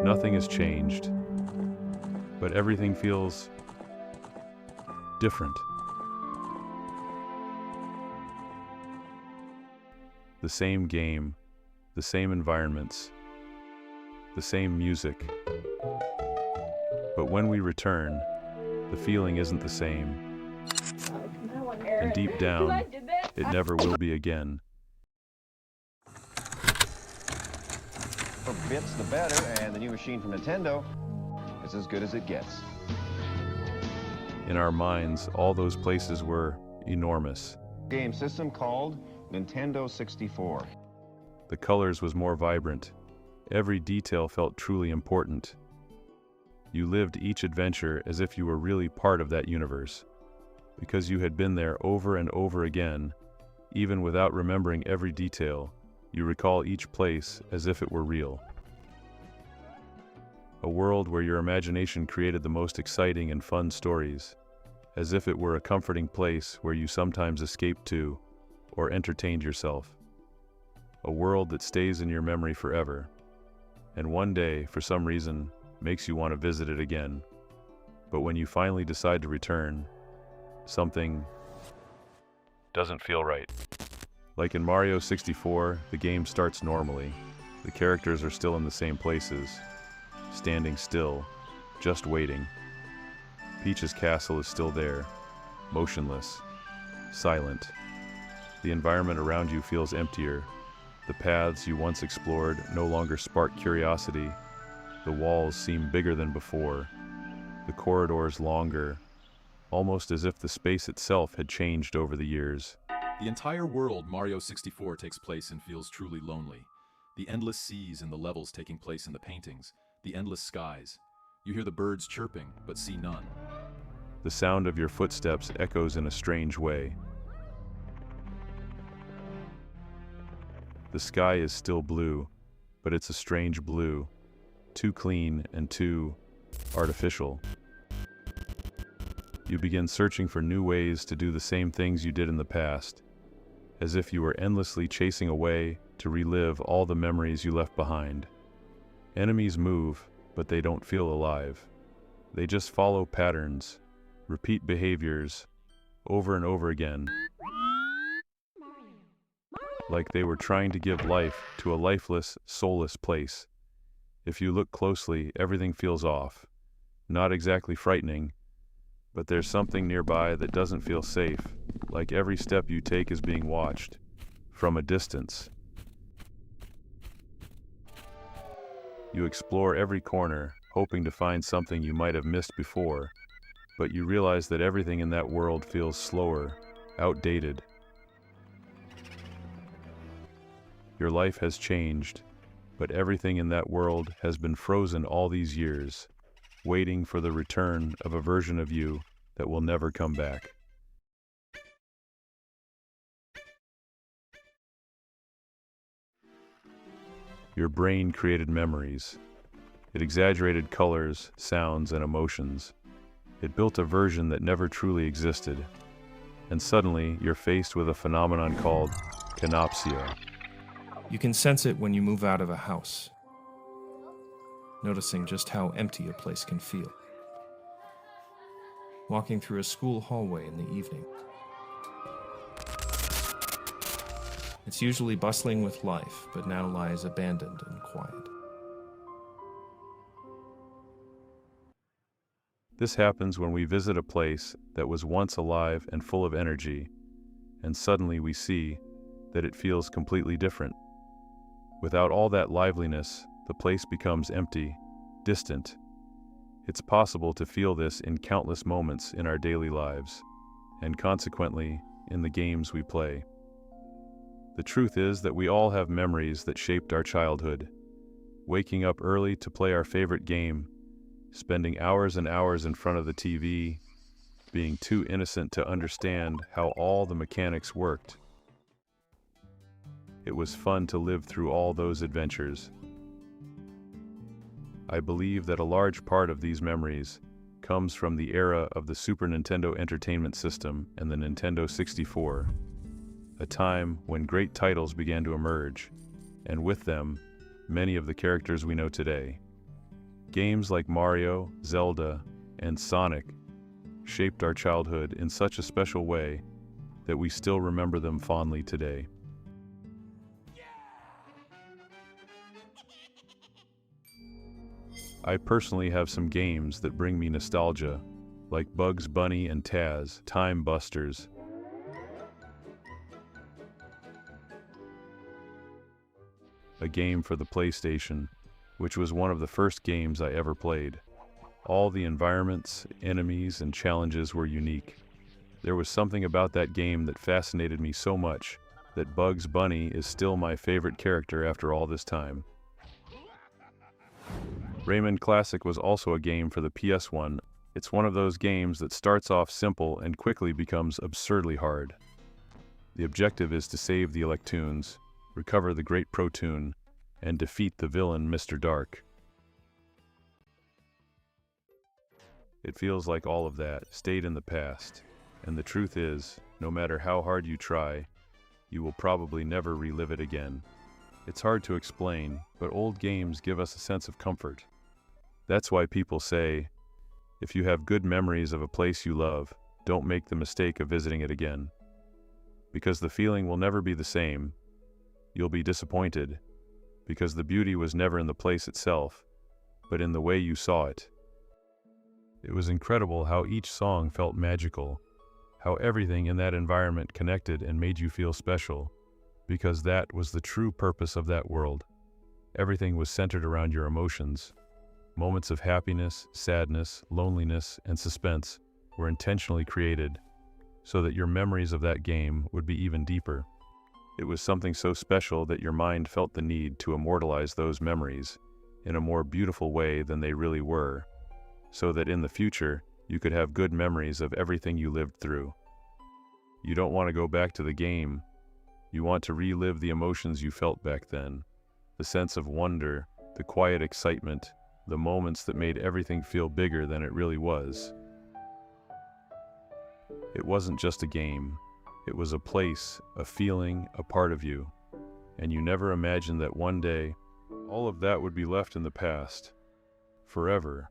Nothing has changed, but everything feels different. The same game, the same environments, the same music. But when we return, the feeling isn't the same. And deep down, it never will be again. More bits the better, and the new machine from Nintendo is as good as it gets. In our minds, all those places were enormous. Game system called Nintendo 64. The colors was more vibrant. Every detail felt truly important. You lived each adventure as if you were really part of that universe, because you had been there over and over again. Even without remembering every detail, you recall each place as if it were real. A world where your imagination created the most exciting and fun stories, as if it were a comforting place where you sometimes escaped to or entertained yourself. A world that stays in your memory forever, and one day, for some reason, makes you want to visit it again. But when you finally decide to return, something doesn't feel right. Like in Mario 64, the game starts normally. The characters are still in the same places, standing still, just waiting. Peach's castle is still there, motionless, silent. The environment around you feels emptier. The paths you once explored no longer spark curiosity. The walls seem bigger than before. The corridors longer, almost as if the space itself had changed over the years. The entire world Mario 64 takes place in feels truly lonely. The endless seas and the levels taking place in the paintings, the endless skies. You hear the birds chirping, but see none. The sound of your footsteps echoes in a strange way. The sky is still blue, but it's a strange blue, too clean and too artificial. You begin searching for new ways to do the same things you did in the past, as if you were endlessly chasing away to relive all the memories you left behind. Enemies move, but they don't feel alive. They just follow patterns, repeat behaviors, over and over again, like they were trying to give life to a lifeless, soulless place. If you look closely, everything feels off. Not exactly frightening, but there's something nearby that doesn't feel safe, like every step you take is being watched, from a distance. You explore every corner, hoping to find something you might have missed before, but you realize that everything in that world feels slower, outdated. Your life has changed, but everything in that world has been frozen all these years, waiting for the return of a version of you that will never come back. Your brain created memories. It exaggerated colors, sounds, and emotions. It built a version that never truly existed. And suddenly, you're faced with a phenomenon called Kenopsia. You can sense it when you move out of a house, noticing just how empty a place can feel. Walking through a school hallway in the evening. It's usually bustling with life, but now lies abandoned and quiet. This happens when we visit a place that was once alive and full of energy, and suddenly we see that it feels completely different. Without all that liveliness, the place becomes empty, distant. It's possible to feel this in countless moments in our daily lives, and consequently, in the games we play. The truth is that we all have memories that shaped our childhood. Waking up early to play our favorite game, spending hours and hours in front of the TV, being too innocent to understand how all the mechanics worked. It was fun to live through all those adventures. I believe that a large part of these memories comes from the era of the Super Nintendo Entertainment System and the Nintendo 64, a time when great titles began to emerge, and with them, many of the characters we know today. Games like Mario, Zelda, and Sonic shaped our childhood in such a special way that we still remember them fondly today. I personally have some games that bring me nostalgia, like Bugs Bunny and Taz, Time Busters, a game for the PlayStation, which was one of the first games I ever played. All the environments, enemies, and challenges were unique. There was something about that game that fascinated me so much that Bugs Bunny is still my favorite character after all this time. Rayman Classic was also a game for the PS1. It's one of those games that starts off simple and quickly becomes absurdly hard. The objective is to save the Electoons, recover the Great Protoon, and defeat the villain Mr. Dark. It feels like all of that stayed in the past, and the truth is, no matter how hard you try, you will probably never relive it again. It's hard to explain, but old games give us a sense of comfort. That's why people say, if you have good memories of a place you love, don't make the mistake of visiting it again. Because the feeling will never be the same. You'll be disappointed, because the beauty was never in the place itself, but in the way you saw it. It was incredible how each song felt magical, how everything in that environment connected and made you feel special, because that was the true purpose of that world. Everything was centered around your emotions. Moments of happiness, sadness, loneliness, and suspense were intentionally created so that your memories of that game would be even deeper. It was something so special that your mind felt the need to immortalize those memories in a more beautiful way than they really were, so that in the future you could have good memories of everything you lived through. You don't want to go back to the game. You want to relive the emotions you felt back then, the sense of wonder, the quiet excitement, the moments that made everything feel bigger than it really was. It wasn't just a game. It was a place, a feeling, a part of you. And you never imagined that one day, all of that would be left in the past, forever.